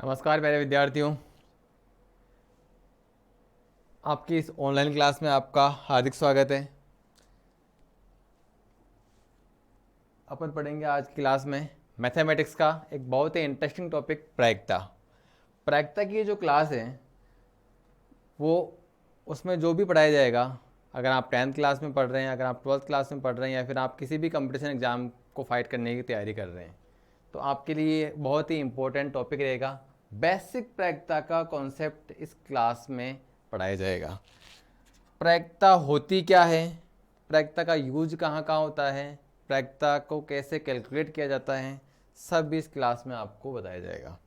नमस्कार प्यारे विद्यार्थियों, आपकी इस ऑनलाइन क्लास में आपका हार्दिक स्वागत है। अपन पढ़ेंगे आज की क्लास में मैथमेटिक्स का एक बहुत ही इंटरेस्टिंग टॉपिक प्रायिकता। प्रायिकता की जो क्लास है वो उसमें जो भी पढ़ाया जाएगा, अगर आप 10th क्लास में पढ़ रहे हैं, अगर आप 12th क्लास में पढ़ रहे हैं या फिर आप किसी भी कंपटीशन एग्ज़ाम को फाइट करने की तैयारी कर रहे हैं, तो आपके लिए बहुत ही इम्पोर्टेंट टॉपिक रहेगा। बेसिक प्रायिकता का कॉन्सेप्ट इस क्लास में पढ़ाया जाएगा। प्रायिकता होती क्या है, प्रायिकता का यूज कहाँ कहाँ होता है, प्रायिकता को कैसे कैलकुलेट किया जाता है, सब इस क्लास में आपको बताया जाएगा।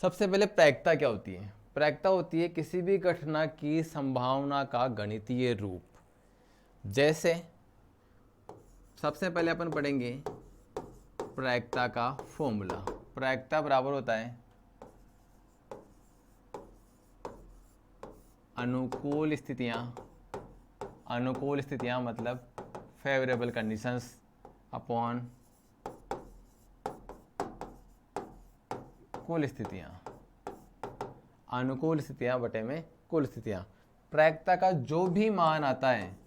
सबसे पहले प्रायिकता क्या होती है? प्रायिकता होती है किसी भी घटना की संभावना का गणितीय रूप। जैसे सबसे पहले अपन पढ़ेंगे प्रायिकता का फॉर्मूला। प्रायिकता बराबर होता है अनुकूल स्थितियां मतलब फेवरेबल कंडीशंस अपॉन कुल स्थितियां, अनुकूल स्थितियां बटे में कुल स्थितियां। प्रायिकता का जो भी मान आता है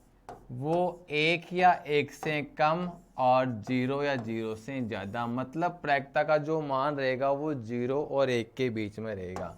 वो 1 या 1 से कम और 0 या 0 से ज़्यादा, मतलब प्रायिकता का जो मान रहेगा वो 0 और 1 के बीच में रहेगा।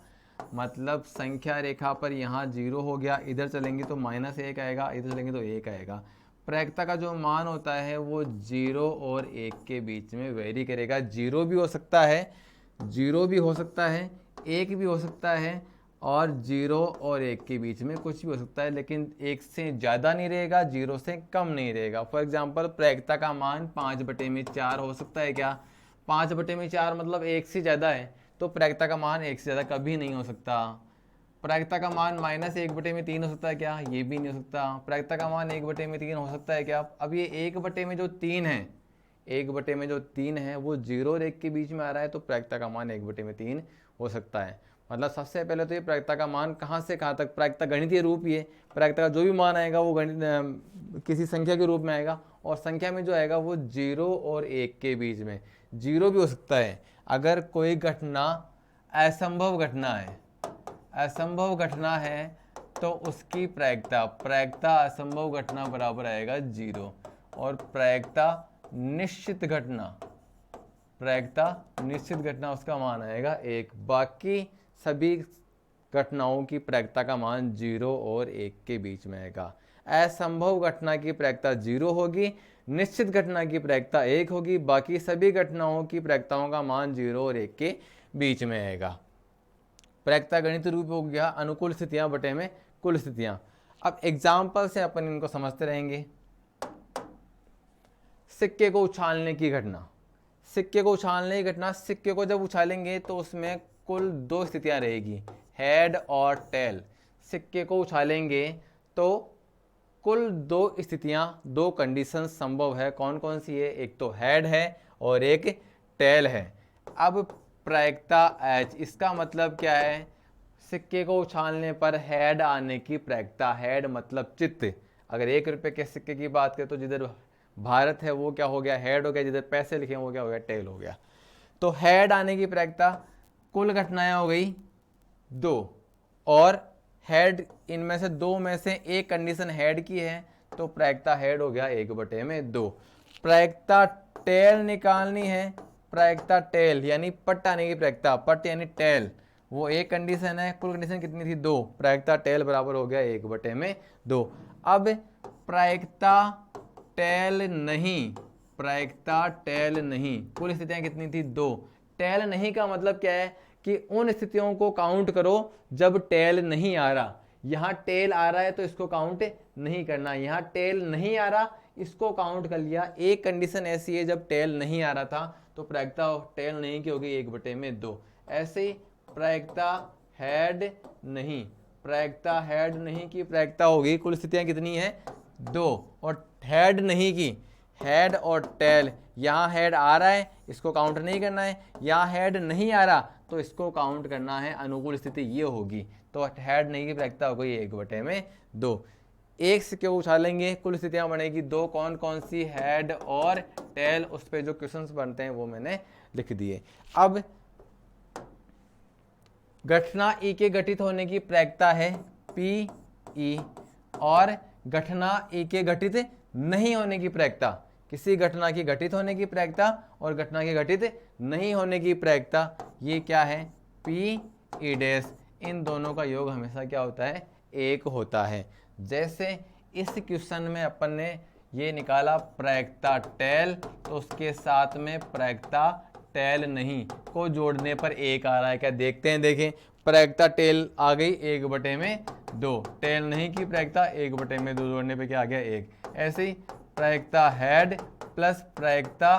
मतलब संख्या रेखा पर यहाँ 0 हो गया, इधर चलेंगे तो -1 आएगा, इधर चलेंगे तो 1 आएगा। प्रायिकता का जो मान होता है वो 0 और 1 के बीच में वेरी करेगा। 0 भी हो सकता है, 0 भी हो सकता है, 1 भी हो सकता है, और 0 और 1 के बीच में कुछ भी हो सकता है, लेकिन 1 से ज़्यादा नहीं रहेगा, 0 से कम नहीं रहेगा। फॉर एग्जांपल प्रायिकता का मान 5/4 हो सकता है क्या? 5/4 मतलब 1 से ज़्यादा है, तो प्रायिकता का मान 1 से ज़्यादा कभी नहीं हो सकता। प्रायिकता का मान -1/3 हो सकता है क्या? ये भी नहीं हो सकता। प्रायिकता का मान 1/3 हो सकता है क्या? अब ये 1/3 है, 1/3 है वो 0 और 1 के बीच में आ रहा है, तो प्रायिकता का मान 1/3 हो सकता है। मतलब सबसे पहले तो ये प्रायिकता का मान कहाँ से कहाँ तक, प्रायिकता गणितीय रूप ही है। प्रायिकता का जो भी मान आएगा वो गणित किसी संख्या के रूप में आएगा, और संख्या में जो आएगा वो 0 और 1 के बीच में। 0 भी हो सकता है अगर कोई घटना असंभव घटना है, असंभव घटना है तो उसकी प्रायिकता असंभव घटना बराबर आएगा 0। और निश्चित निश्चित घटना उसका मान आएगा 1। बाकी सभी घटनाओं की प्रायिकता का मान 0 और 1 के बीच में आएगा। असंभव घटना की प्रायिकता 0 होगी, निश्चित घटना की प्रायिकता 1 होगी, बाकी सभी घटनाओं की प्रायिकताओं का मान 0 और 1 के बीच में आएगा। प्रायिकता गणित रूप हो गया अनुकूल स्थितियां बटे में कुल स्थितियां। अब एग्जाम्पल से अपन इनको समझते रहेंगे। सिक्के को उछालने की घटना, सिक्के को जब उछालेंगे तो उसमें कुल 2 स्थितियां रहेगी, हेड और टेल। सिक्के को उछालेंगे तो कुल 2 स्थितियां, 2 कंडीशन संभव है। कौन कौन सी है? एक तो हेड है और एक टेल है। अब प्रायिकता H, इसका मतलब क्या है? सिक्के को उछालने पर हेड आने की प्रायिकता, हेड मतलब चित्त। अगर 1 रुपए के सिक्के की बात करें तो जिधर भारत है वो क्या हो गया? हेड हो गया। जिधर पैसे लिखे हैं वो क्या हो गया? टेल हो गया। तो हेड आने की प्रायिकता, कुल घटनाएं हो गई 2, और हेड इनमें से 2 में से एक कंडीशन हेड की है, तो प्रायिकता हेड हो गया 1/2। प्रायिकता टेल निकालनी है। प्रायिकता टेल यानी पट आने की प्रायिकता, पट यानी टेल, वो एक कंडीशन है, कुल कंडीशन कितनी थी? 2। प्रायिकता टेल बराबर हो गया 1/2। अब प्रायिकता टेल नहीं, कुल स्थितियां कितनी थी? 2। टेल नहीं का मतलब क्या है कि उन स्थितियों को काउंट करो जब टेल नहीं आ रहा। यहां टेल आ रहा है तो इसको काउंट नहीं करना, यहां टेल नहीं आ रहा इसको काउंट कर लिया। एक कंडीशन ऐसी है जब टेल नहीं आ रहा था तो प्रायिकता टेल नहीं की होगी 1/2। ऐसे ही प्रायिकता हेड नहीं, की प्रायिकता होगी, कुल स्थितियां कितनी है? 2। और हेड नहीं की, हेड और टेल, यहाँ हेड आ रहा है इसको काउंट नहीं करना है, यहाँ हेड नहीं आ रहा तो इसको काउंट करना है। अनुकूल स्थिति ये होगी, तो हेड नहीं की प्रायिकता हो गई 1/2। एक सिक्के को उछालेंगे, कुल स्थितियां बनेगी 2। कौन कौन सी? हेड और टेल। उस पर जो क्वेश्चंस बनते हैं वो मैंने लिख दिए। अब घटना ई के घटित होने की प्रायिकता है पी ई, और घटना ई के घटित नहीं होने की प्रायिकता, किसी घटना की घटित होने की प्रायिकता और घटना के घटित नहीं होने की प्रायिकता, ये क्या है, पी ई डैश। इन दोनों का योग हमेशा क्या होता है, एक होता है। जैसे इस क्वेश्चन में अपन ने ये निकाला प्रायिकता टेल, तो उसके साथ में प्रायिकता टेल नहीं को जोड़ने पर एक आ रहा है क्या, देखते हैं। देखें, प्रायिकता टेल आ गई 1/2, टेल नहीं की प्रायिकता 1/2 जोड़ने पे क्या आ गया, 1। ऐसे ही प्रायिकता हेड प्लस प्रायिकता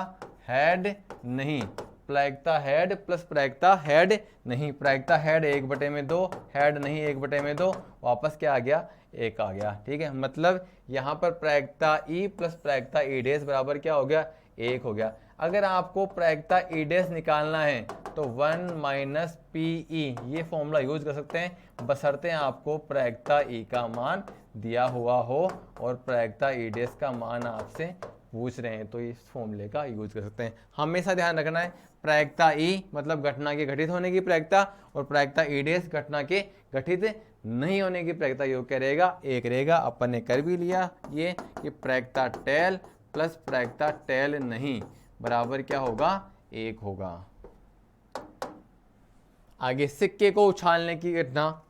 हेड नहीं, प्रायिकता हेड प्लस प्रायिकता हेड नहीं, प्रायिकता हेड 1/2, हेड नहीं 1/2, वापस क्या आ गया, 1 आ गया। ठीक है, मतलब यहाँ पर प्रायिकता ई प्लस प्रायिकता ई डैश बराबर क्या हो गया, 1 हो गया। अगर आपको प्रायिकता ई डैश निकालना है तो 1 माइनस पी ई, ये फॉर्मूला यूज कर सकते हैं, बशर्ते आपको प्रायिकता ई का मान दिया हुआ हो और प्रायिकता ई डैश का मान आपसे पूछ रहे हैं, तो इस फॉर्मूले का यूज कर सकते हैं। हमेशा ध्यान रखना है, प्रायिकता ई मतलब घटना के घटित होने की प्रायिकता, और प्रायिकता ई डैश घटना के घटित नहीं होने की प्रायिकता, योग क्या रहेगा, 1 रहेगा। अपन ने कर भी लिया ये कि प्रायिकता टेल प्लस प्रायिकता टेल नहीं बराबर क्या होगा, 1 होगा। आगे सिक्के को उछालने की घटना,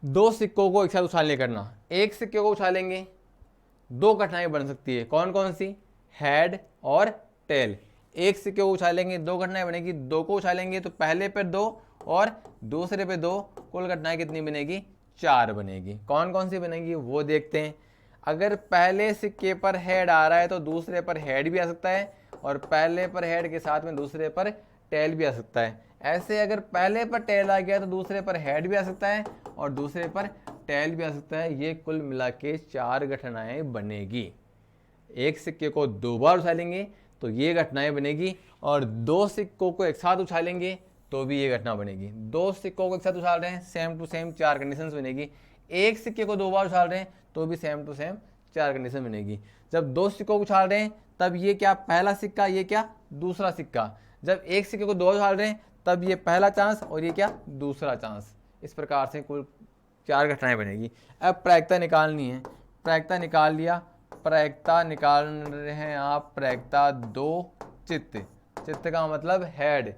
दो सिक्कों को एक साथ उछालने करना। एक सिक्के को उछालेंगे, दो घटनाएं बन सकती है, कौन कौन सी, हेड और टेल। एक सिक्के को उछालेंगे, दो घटनाएं बनेगी, दो को उछालेंगे तो पहले पे 2 और दूसरे पे 2, कुल घटनाएं कितनी बनेगी, 4 बनेगी। कौन कौन सी बनेगी वो देखते हैं। अगर पहले सिक्के पर हेड आ रहा है तो दूसरे पर हेड भी आ सकता है, और पहले पर हेड के साथ में दूसरे पर टेल भी आ सकता है। ऐसे अगर पहले पर टेल आ गया तो दूसरे पर हेड भी आ सकता है और दूसरे पर टेल भी आ सकता है। ये कुल मिला के 4 घटनाएं बनेगी। एक सिक्के को 2 बार उछालेंगे तो ये घटनाएं बनेगी, और 2 सिक्कों को एक साथ उछालेंगे तो भी ये घटना बनेगी। 2 सिक्कों को एक साथ उछाल रहे हैं, सेम टू सेम 4 कंडीशंस बनेगी। एक सिक्के को 2 बार उछाल रहे हैं तो भी सेम टू सेम 4 कंडीशन बनेगी। जब 2 सिक्कों को उछाल रहे हैं तब ये क्या, पहला सिक्का, ये क्या, दूसरा सिक्का। जब एक सिक्के को 2 बार उछाल रहे हैं तब ये पहला चांस और ये क्या, दूसरा चांस। इस प्रकार से कुल 4 घटनाएं बनेगी। अब प्रायिकता निकालनी है, प्रायिकता निकाल लिया। प्रायिकता निकाल रहे हैं आप, प्रायिकता 2 चित्त, चित्त का मतलब हेड।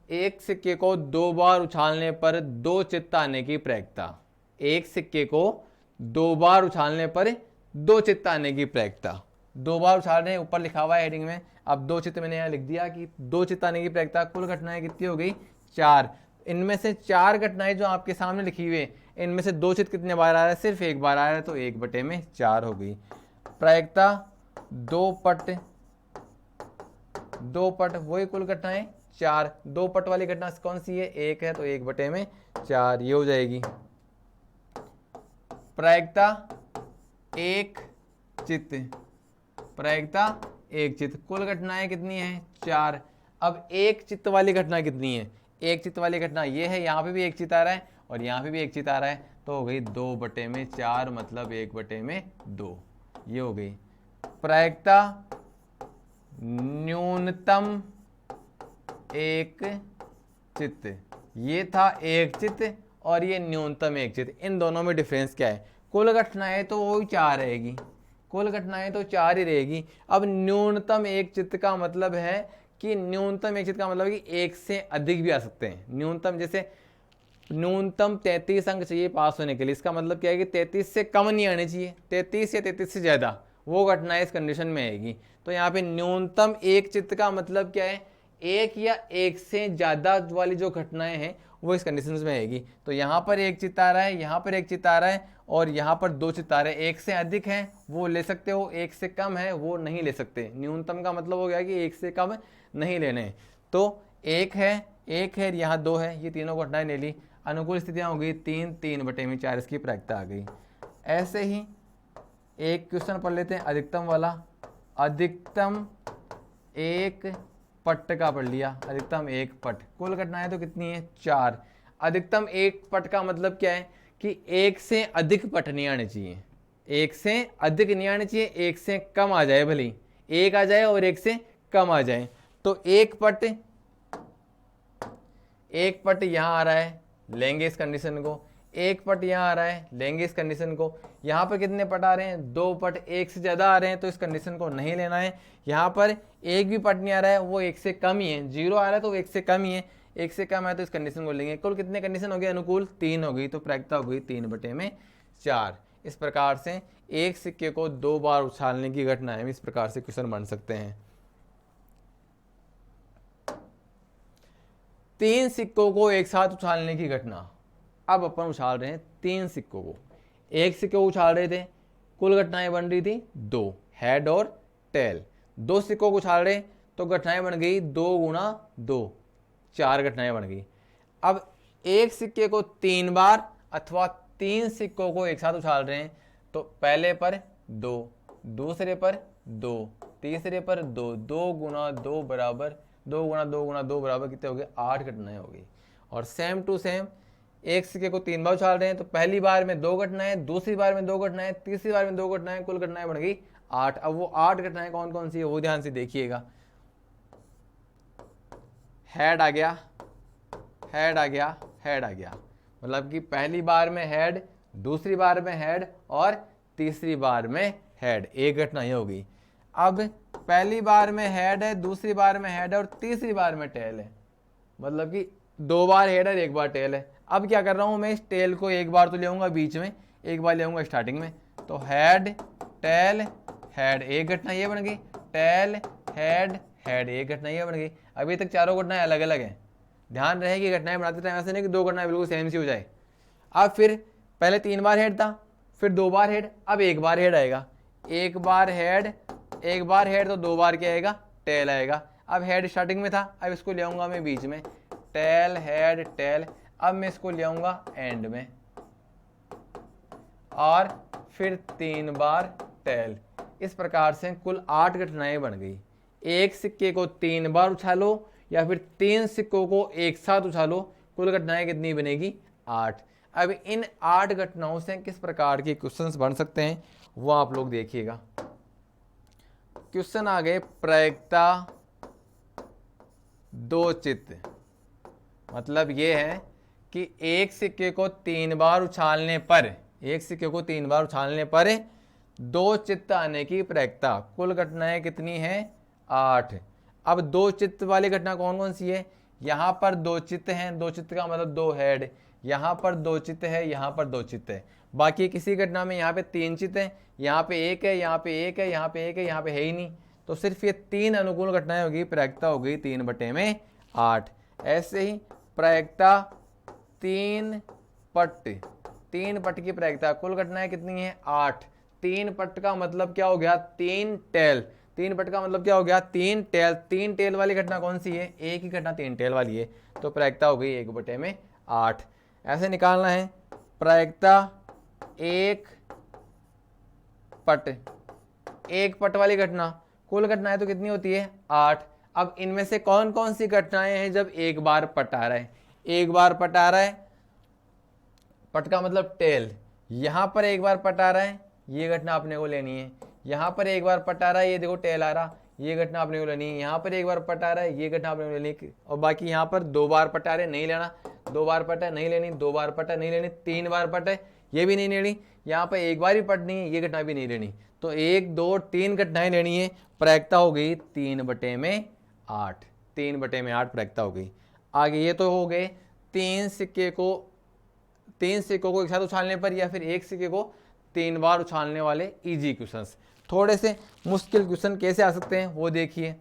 एक सिक्के को 2 बार उछालने पर 2 चित्त आने की प्रायिकता, एक सिक्के को 2 बार उछालने पर 2 चित्त आने की प्रायिकता। 2 बार उछाल रहे हैं, ऊपर लिखा हुआ है हेडिंग में। अब 2 चित्त मैंने यहाँ लिख दिया कि 2 चित्त आने की प्रायिकता। कुल घटनाएं कितनी हो गई, 4। इनमें से 4 घटनाएं जो आपके सामने लिखी हुई है, इनमें से 2 चित्त कितने बार आ रहा है, सिर्फ 1 बार आ रहा है, तो 1/4 हो गई। प्रायिकता 2 पट वही कुल घटनाएं 4। 2 पट वाली घटना कौन सी है, 1 है, तो 1/4 ये हो जाएगी। प्रायिकता 1 चित्त, प्रायिकता 1 चित्त, कुल घटनाएं कितनी है, 4। अब 1 चित्त वाली घटना कितनी है, 1 चित्त वाली घटना ये है, यहाँ पे भी 1 चित्त आ रहा है और यहाँ पे भी 1 चित्त आ रहा है, तो हो गई 2/4 मतलब 1/2, ये हो गई। प्रायिकता न्यूनतम 1 चित्त, ये था 1 चित्त और ये न्यूनतम 1 चित्त। इन दोनों में डिफरेंस क्या है, कुल घटनाएं तो वही 4 रहेगी, कुल घटनाएं तो 4 ही रहेगी। अब न्यूनतम 1 चित्त का मतलब है कि न्यूनतम 1 चित्त का मतलब है कि 1 से अधिक भी आ सकते हैं। न्यूनतम जैसे न्यूनतम 33 अंक चाहिए पास होने के लिए, इसका मतलब क्या है कि 33 से कम नहीं आने चाहिए, 33 या 33 से ज़्यादा, वो घटना इस कंडीशन में आएगी। तो यहाँ पे न्यूनतम 1 चित्त का मतलब क्या है, 1 या 1 से ज़्यादा वाली जो घटनाएं हैं वो इस कंडीशन में आएगी। तो यहाँ पर 1 चित्त आ रहा है, यहाँ पर 1 चित्त आ रहा है और यहाँ पर 2 चित्त आ रहे हैं। 1 से अधिक है वो ले सकते हो, 1 से कम है वो नहीं ले सकते। न्यूनतम का मतलब हो गया कि 1 से कम नहीं लेने। तो 1 है, यहाँ 2 है, ये तीनों घटनाएं ले ली। अनुकूल स्थितियाँ हो गई 3/4 इसकी प्रायिकता आ गई। ऐसे ही एक क्वेश्चन पढ़ लेते हैं अधिकतम वाला। अधिकतम 1 पट का पढ़ लिया, अधिकतम 1 पट, कुल घटनाएं तो कितनी है, 4। अधिकतम 1 पट का मतलब क्या है कि 1 से अधिक पट नहीं आने चाहिए, 1 से अधिक नहीं आने चाहिए, 1 से कम आ जाए, भले 1 आ जाए और 1 से कम आ जाए। तो एक पट यहां आ रहा है, लेंगे इस कंडीशन को, एक पट यहां आ रहा है, लेंगे इस कंडीशन को। यहां पर कितने पट आ रहे हैं? 2 पट, एक से ज्यादा आ रहे हैं तो इस कंडीशन को नहीं लेना है। यहां पर एक भी पट नहीं आ रहा है, वो एक से कम ही है, 0 आ रहा है तो एक से कम ही है, एक से कम है तो इस कंडीशन को लेंगे। कुल कितने कंडीशन हो गए अनुकूल? 3 हो गई, तो प्रायिकता हो गई 3/4। इस प्रकार से एक सिक्के को 2 बार उछालने की घटना है, इस प्रकार से क्वेश्चन बन सकते हैं। 3 सिक्कों को एक साथ उछालने की घटना। अब अपन उछाल रहे हैं 3 सिक्कों को, एक सिक्के को उछाल रहे थे, कुल घटनाएं बन रही थी 2, हेड और टेल। 2 सिक्कों को उछाल रहे तो घटनाएं बन गई 2 × 2, 4 घटनाएं बन गई। अब एक सिक्के को 3 बार अथवा 3 सिक्कों को एक साथ उछाल रहे हैं तो पहले पर 2, दूसरे पर 2, तीसरे पर 2, 2 × 2 बराबर 2 × 2 × 2 बराबर कितने हो गए? 8 घटनाएं हो गई। और सेम टू सेम एक सिक्के को 3 बार उछाल रहे हैं तो पहली बार में 2 घटनाएं, दूसरी बार में 2 घटनाएं, तीसरी बार में 2 घटनाएं, कुल घटनाएं बन गई 8। अब वो 8 घटनाएं कौन कौन सी है वो ध्यान से देखिएगा। हेड आ गया, हेड आ गया, हेड आ गया, मतलब कि पहली बार में हेड, दूसरी बार में हेड और तीसरी बार में हेड, एक घटना ये होगी। अब पहली बार में हेड है, दूसरी बार में हेड है और तीसरी बार में टेल है, मतलब कि 2 बार हेड है, 1 बार टेल है। अब क्या कर रहा हूं मैं? इस टेल को एक बार तो ले आऊंगा बीच में, एक बार ले आऊंगा स्टार्टिंग में, तो हेड टेल हेड, एक घटना ये बन गई, टेल हेड हेड, एक घटना ये बन गई। अभी तक चारों घटनाएं अलग अलग हैं, ध्यान रहे कि घटनाएं बनाते टाइम ऐसे नहीं कि 2 घटनाएं बिल्कुल सेम सी हो जाए। अब फिर पहले 3 बार हेड था, फिर 2 बार हेड, अब 1 बार हेड आएगा, 1 बार हेड, 1 बार हेड तो 2 बार क्या आएगा? टेल आएगा। अब हेड स्टार्टिंग में था, अब इसको ले आऊंगा मैं बीच में, टेल हेड टेल। अब मैं इसको ले आऊंगा एंड में और फिर 3 बार टेल। इस प्रकार से कुल 8 घटनाएं बन गई। एक सिक्के को 3 बार उछालो या फिर 3 सिक्कों को एक साथ उछालो, कुल घटनाएं कितनी बनेगी? 8। अब इन 8 घटनाओं से किस प्रकार के क्वेश्चंस बन सकते हैं वो आप लोग देखिएगा। क्वेश्चन आ गए प्रायिकता 2 चित्त, मतलब ये है कि एक सिक्के को 3 बार उछालने पर, एक सिक्के को 3 बार उछालने पर 2 चित्त आने की प्रायिकता। कुल घटनाएं कितनी है? 8। अब 2 चित्त वाली घटना कौन कौन सी है? यहाँ पर 2 चित्त हैं, 2 चित्त का मतलब 2 हेड, यहाँ पर 2 चित्त है, यहाँ पर 2 चित्त है। बाकी किसी घटना में यहाँ पे 3 चित्त हैं, यहाँ पे 1 है, यहाँ पे 1 है, यहाँ पे 1 है, यहाँ पे है ही नहीं, तो सिर्फ ये 3 अनुकूल घटनाएं होगी, प्रायिकता हो गई 3/8। ऐसे ही प्रायिकता 3 पट की प्रायिकता, कुल घटनाएं कितनी है? 8। 3 पट का मतलब क्या हो गया? 3 टेल। 3 पट का मतलब क्या हो गया? 3 टेल। 3 टेल वाली घटना कौन सी है? एक ही घटना 3 टेल वाली है, तो प्रायिकता हो गई 1/8। ऐसे निकालना है प्रायिकता 1 पट वाली घटना, कुल घटनाएं तो कितनी होती है? 8। अब इनमें से कौन कौन सी घटनाएं हैं जब एक बार पट आ रहा है? एक बार पट आ रहा है, पट का मतलब टेल, यहां पर एक बार पट आ रहा है, ये घटना अपने को लेनी है। यहां पर एक बार पट आ रहा है, ये देखो टेल आ रहा, ये घटना अपने को लेनी है। यहां पर एक बार पट आ रहा है, ये घटना अपने को लेनी है। और बाकी यहां पर 2 बार पट आ रहे, नहीं लेना, 2 बार पट है नहीं लेनी, 2 बार पट है नहीं लेनी, 3 बार पट है ये भी नहीं लेनी, यहाँ पर एक बार ही पटनी है, ये घटना भी नहीं लेनी। तो 1 2 3 घटनाएं लेनी है, प्रायिकता हो गई 3/8। 3/8 प्रायिकता हो गई। आगे ये तो हो गए 3 सिक्कों को एक साथ उछालने पर या फिर एक सिक्के को 3 बार उछालने वाले इजी क्वेश्चंस। थोड़े से मुश्किल क्वेश्चन कैसे आ सकते हैं वो देखिए।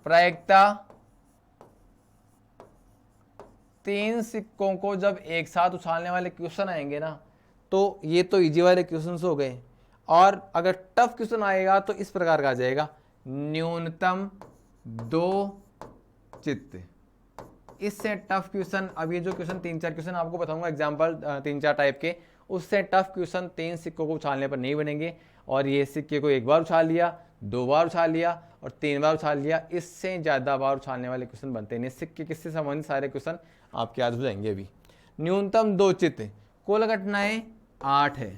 प्रायिकता 3 सिक्कों को जब एक साथ उछालने वाले क्वेश्चन आएंगे ना, तो ये तो इजी वाले क्वेश्चंस हो गए। और अगर टफ क्वेश्चन आएगा तो इस प्रकार का आ जाएगा, न्यूनतम 2 चित्त। इससे टफ क्वेश्चन, अब ये जो क्वेश्चन 3-4 क्वेश्चन आपको बताऊंगा एग्जांपल 3-4 टाइप के, उससे टफ क्वेश्चन 3 सिक्कों को उछालने पर नहीं बनेंगे। और ये सिक्के को 1 बार उछाल लिया, 2 बार उछाल लिया और 3 बार उछाल लिया, इससे ज़्यादा बार उछालने वाले क्वेश्चन बनते नहीं। सिक्के किससे संबंधित सारे क्वेश्चन आपके याद हो जाएंगे अभी। न्यूनतम 2 चित्त, कुल घटनाएं 8 है,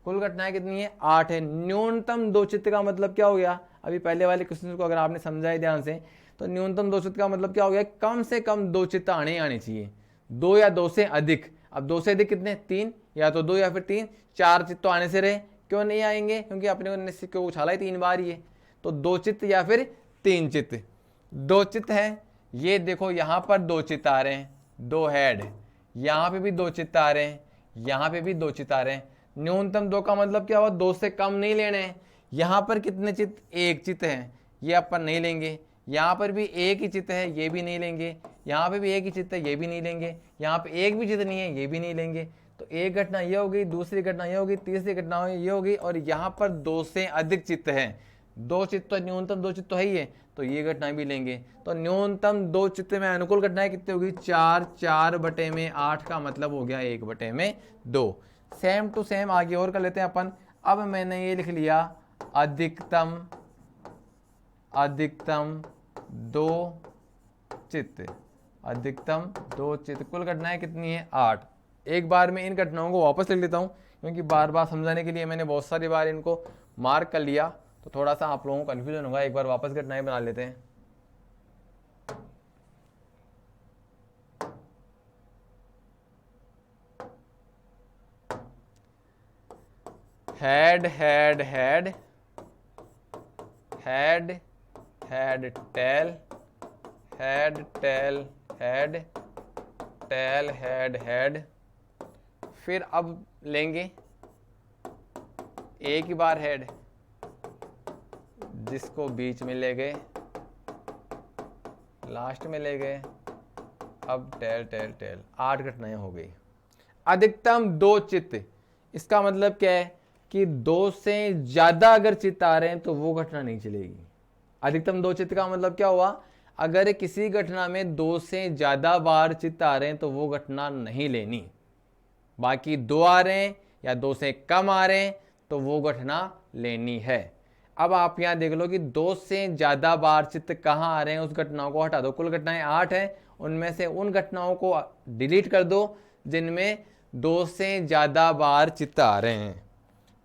कुल घटनाएं कितनी है? 8 है। न्यूनतम 2 चित्त का मतलब क्या हो गया? अभी पहले वाले क्वेश्चन को अगर आपने समझा है ध्यान से, तो न्यूनतम दो चित्त का मतलब क्या हो गया, कम से कम दो चित्त आने चाहिए, दो या दो से अधिक। अब दो से अधिक कितने, तीन, या तो दो या फिर तीन, चार चित्त तो आने से रहे, क्यों नहीं आएंगे, क्योंकि अपने ने क्यों उछाला है 3 बार ये, तो दो चित्त या फिर 3 चित्त। दो चित्त है, ये देखो यहाँ पर दो चित्त आ रहे हैं, दो हेड, यहाँ पे भी दो चित्त आ रहे हैं, यहाँ पे भी दो चित्त आ रहे हैं। न्यूनतम दो का मतलब क्या हुआ, दो से कम नहीं लेने हैं। यहाँ पर कितने चित्त, एक चित्त है, ये अपन नहीं लेंगे। यहाँ पर भी एक ही चित्त है, ये भी नहीं लेंगे। यहाँ पे भी एक ही चित्त है, ये भी नहीं लेंगे। यहाँ पे एक भी चित्त नहीं है, ये भी नहीं लेंगे। तो एक घटना ये होगी, दूसरी घटना ये होगी, तीसरी घटना ये होगी, और यहाँ पर दो से अधिक चित्त है। दो चित्त तो न्यूनतम दो चित्त तो है ही है, तो ये घटना भी लेंगे। तो न्यूनतम दो चित्त में अनुकूल घटनाएं कितनी होगी, 4, 4/8 का मतलब हो गया 1/2। सेम टू सेम आगे और कर लेते हैं अपन। अब मैंने ये लिख लिया अधिकतम दो चित्त, अधिकतम दो चित्त, कुल घटनाएं कितनी है, 8। एक बार में इन घटनाओं को वापस लिख लेता हूं, क्योंकि बार बार समझाने के लिए मैंने बहुत सारी बार इनको मार्क कर लिया, तो थोड़ा सा आप लोगों को कन्फ्यूजन होगा। एक बार वापस घटनाएं बना लेते हैं। Head head head head head tail, head tail head, tail head head. फिर अब लेंगे एक ही बार हेड, जिसको बीच में ले गए, लास्ट में ले गए, अब टेल टेल टेल। 8 घटनाएं हो गई। अधिकतम दो चित्त, इसका मतलब क्या है कि दो से ज्यादा अगर चित्त आ रहे हैं तो वो घटना नहीं चलेगी। अधिकतम दो चित्त का मतलब क्या हुआ, अगर किसी घटना में दो से ज्यादा बार चित्त आ रहे हैं तो वो घटना नहीं लेनी। बाकी दो आ रहे हैं या दो से कम आ रहे हैं तो वो घटना लेनी है। अब आप यहां देख लो कि दो से ज्यादा बार चित्त कहां आ रहे हैं, उस घटनाओं को हटा दो। कुल घटनाएं 8 है, उनमें से उन घटनाओं को डिलीट कर दो जिनमें दो से ज्यादा बार चित्त आ रहे हैं।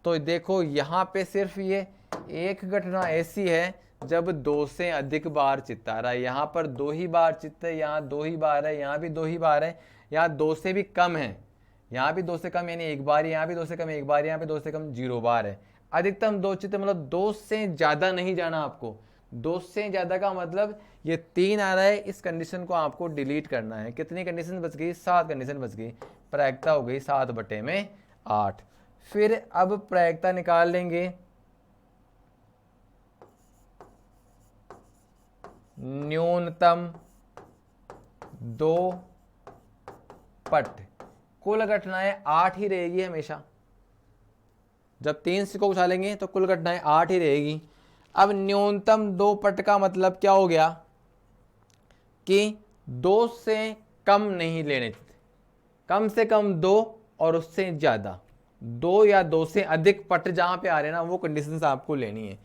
तो देखो यहां पे सिर्फ ये एक घटना ऐसी है जब दो से अधिक बार चित्त आ रहा है। यहाँ पर दो ही बार चित्त है, यहाँ दो ही बार है, यहाँ भी दो ही बार है, यहाँ दो से भी कम है, यहाँ भी दो से कम यानी एक बार, यहाँ भी दो से कम एक बार, यहाँ पे दो से कम 0 बार है। अधिकतम दो चित्त मतलब दो से ज्यादा नहीं जाना आपको। दो से ज्यादा का मतलब ये 3 आ रहा है, इस कंडीशन को आपको डिलीट करना है। कितनी कंडीशन बच गई, 7 कंडीशन बच गई। प्रायिकता हो गई 7/8। फिर अब प्रायिकता निकाल लेंगे न्यूनतम दो पट। कुल घटनाएं 8 ही रहेगी हमेशा। जब 3 से को उछालेंगे तो कुल घटनाएं 8 ही रहेगी। अब न्यूनतम दो पट का मतलब क्या हो गया कि दो से कम नहीं लेने, कम से कम दो और उससे ज्यादा। दो या दो से अधिक पट जहां पे आ रहे हैं ना, वो कंडीशन आपको लेनी है।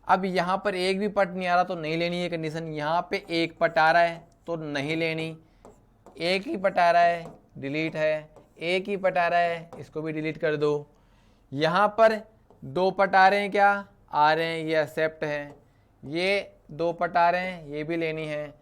अब यहां पर एक भी पट नहीं आ रहा तो नहीं लेनी है कंडीशन। यहां पे एक पट आ रहा है तो नहीं लेनी। एक ही पट आ रहा है, डिलीट है। एक ही पट आ रहा है, इसको भी डिलीट कर दो। यहां पर दो पट आ रहे हैं, क्या आ रहे हैं, ये एक्सेप्ट है। ये दो पट आ रहे हैं, ये भी लेनी है।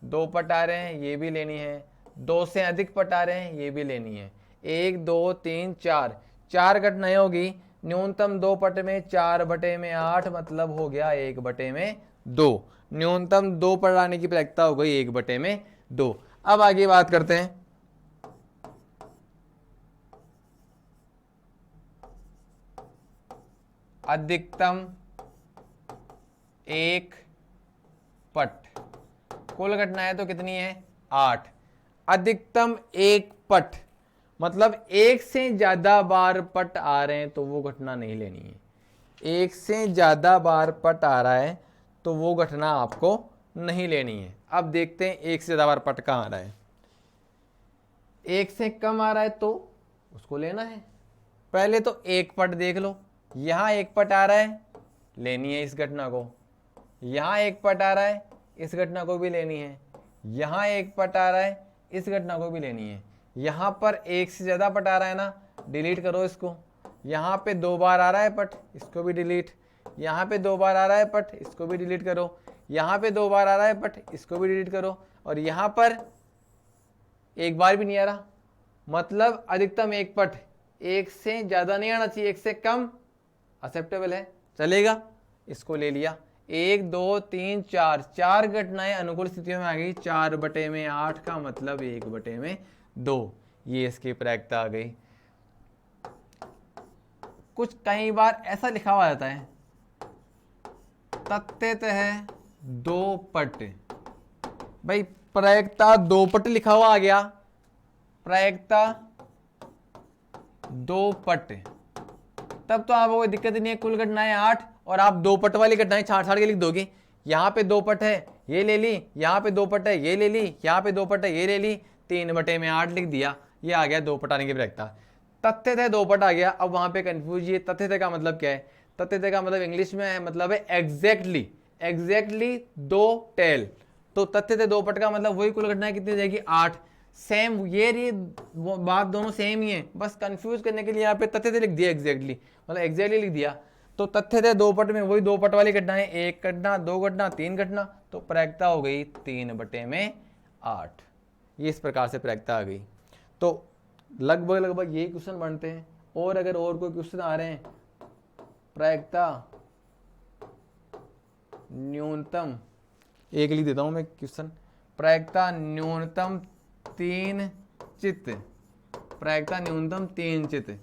दो पट आ रहे हैं, ये भी लेनी है। दो से अधिक पट आ रहे हैं, ये भी लेनी है। 1 2 3 4, 4 घटनाएं होगी। न्यूनतम दो पट में 4/8 मतलब हो गया 1/2। न्यूनतम दो पट आने की प्रायिकता हो गई 1/2। अब आगे बात करते हैं अधिकतम एक पट। कुल घटनाएं तो कितनी है, 8। अधिकतम एक पट मतलब एक से ज्यादा बार पट आ रहे हैं तो वो घटना नहीं लेनी है। एक से ज्यादा बार पट आ रहा है तो वो घटना आपको नहीं लेनी है। अब देखते हैं एक से ज्यादा बार पट कहां आ रहा है। एक से कम आ रहा है तो उसको लेना है। पहले तो एक पट देख लो, यहां एक पट आ रहा है, लेनी है इस घटना को। यहां एक पट आ रहा है, इस घटना को भी लेनी है। यहां एक पट आ रहा है, इस घटना को भी लेनी है। यहां पर एक से ज्यादा पट आ रहा है ना, डिलीट करो इसको। यहां पे 2 बार आ रहा है पट, इसको भी डिलीट। यहाँ पे 2 बार आ रहा है पट, इसको भी डिलीट करो, यहाँ पे 2 बार आ रहा है पट, इसको भी डिलीट करो, और यहाँ पर 1 बार भी नहीं आ रहा, मतलब अधिकतम 1 पट, 1 से ज़्यादा नहीं आना चाहिए, 1 से कम एक्सेप्टेबल है, चलेगा। इसको ले लिया, 1 2 3 4, 4 घटनाएं अनुकूल स्थितियों में आ गई, 4/8 का मतलब 1/2, ये इसकी प्रायिकता आ गई। कुछ कई बार ऐसा लिखा हुआ जाता है तथ्यतः 2 पट, भाई प्रायिकता 2 पट लिखा हुआ आ गया, प्रायिकता 2 पट, तब तो आपको कोई दिक्कत नहीं है, कुल घटनाएं 8 और आप 2 पट वाली घटनाएं छाट छाट के लिख दोगे। यहाँ पे 2 पट है ये ले ली, यहाँ पे 2 पट है ये ले ली, यहाँ पे 2 पट है ये ले ली, 3/8 लिख दिया, ये आ गया 2 पट आने की प्रायिकता। तथ्यतः 2 पट आ गया। अब वहां पे कंफ्यूज, ये तथ्यतः का मतलब क्या है? तथ्यतः का मतलब इंग्लिश में है, मतलब है एग्जैक्टली, एग्जैक्टली 2 टेल। तो तथ्यतः 2 पट का मतलब वही कुल घटनाएं कितनी जाएगी? 8। सेम ये बात दोनों सेम ही है, बस कंफ्यूज करने के लिए यहाँ पे तथ्यतः लिख दिया, एग्जैक्टली मतलब एग्जैक्टली लिख दिया। तो तथ्यतः 2 पट में वही 2 पट वाली घटनाएं, 1 घटना, 2 घटना, 3 घटना, तो प्रायिकता हो गई 3/8। ये इस प्रकार से प्रायिकता आ गई। तो लगभग यही क्वेश्चन बनते हैं। और अगर और कोई क्वेश्चन आ रहे हैं, प्रायिकता न्यूनतम, एक लिख देता हूं मैं क्वेश्चन, प्रायिकता न्यूनतम 3 चित्त, प्रायिकता न्यूनतम 3 चित्त,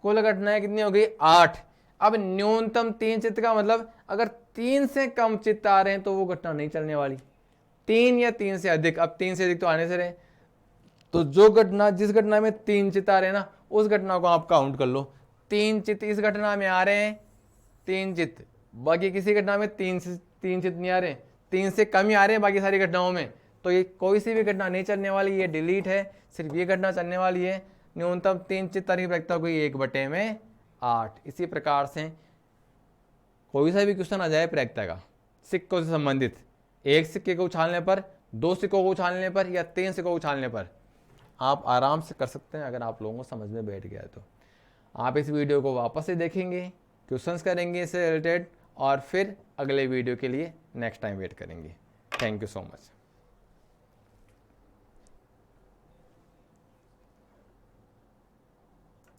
कुल घटनाएं कितनी हो गई? 8। अब न्यूनतम 3 चित्त का मतलब अगर 3 से कम चित्त आ रहे हैं तो वो घटना नहीं चलने वाली, 3 या 3 से अधिक, अब 3 से अधिक तो आने से रहे, तो जो घटना, जिस घटना में 3 चित्त आ रहे हैं ना, उस घटना को आप काउंट कर लो। 3 चित्त इस घटना में आ रहे हैं, 3 चित्त, बाकी किसी घटना में 3 चित्त नहीं आ रहे, 3 से कम ही आ रहे हैं बाकी सारी घटनाओं में, तो ये कोई सी भी घटना नहीं चलने वाली, ये डिलीट है, सिर्फ ये घटना चलने वाली है। न्यूनतम 3 चित्त की प्रायिकता हुई 1/8। इसी प्रकार से कोई सा भी क्वेश्चन आ जाए प्रायिकता का सिक्कों से संबंधित, 1 सिक्के को उछालने पर, 2 सिक्कों को उछालने पर या 3 सिक्कों को उछालने पर, आप आराम से कर सकते हैं अगर आप लोगों को समझ में बैठ गया है तो। आप इस वीडियो को वापस से देखेंगे, क्वेश्चंस करेंगे इससे रिलेटेड, और फिर अगले वीडियो के लिए नेक्स्ट टाइम वेट करेंगे। Thank you so much.